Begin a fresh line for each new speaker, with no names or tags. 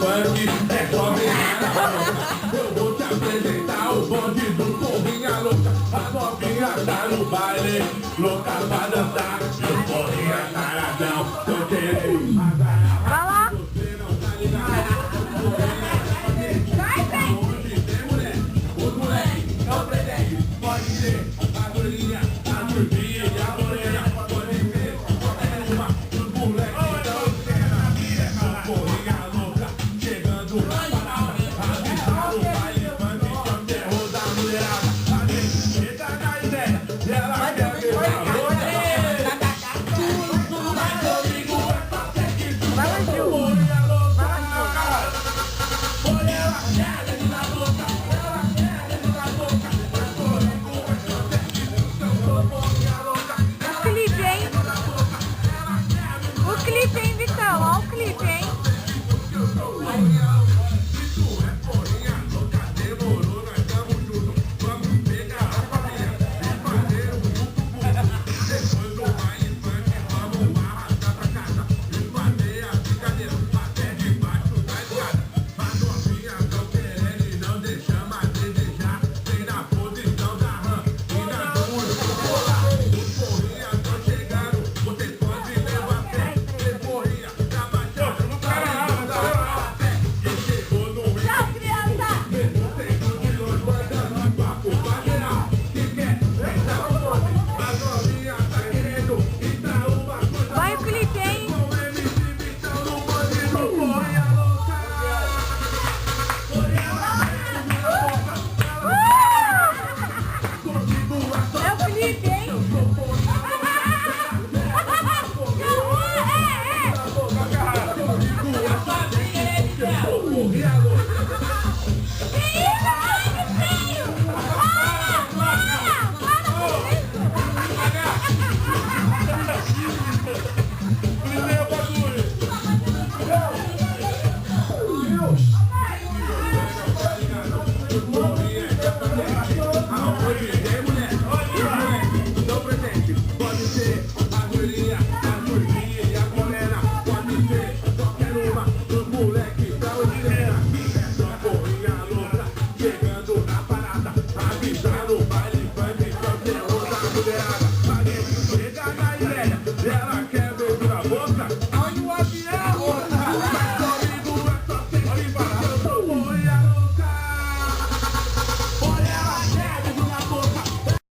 funk é jovem Guaraná. Eu vou te apresentar o bonde do Porrinha Louca. A novinha tá no baile, louca pra dançar. E o Porrinha taradão, tô querendo.
Vai lá.
Você não tá ligado.
Vai, vem.
Hoje tem mulher, os moleque não pretende. Pode ser a gordinha, a turminha e a morena. Pode ser qualquer uma dos moleques da cena. O Porrinha Louca chegando na parada. Avisando o baile funk que é o terror da mulherada. A gente entra na ideia e ela quer ver a louca. Mas comigo é qualquer que tu
Vai lá, Gil.
Porrinha Louca.
Vai lá,
Olha ela, quer de na boca. Ela quer de na boca. Mas comigo é qualquer que tu Porrinha Louca.
O clipe, hein? O clipe, hein, Vitão? Olha o clipe, hein?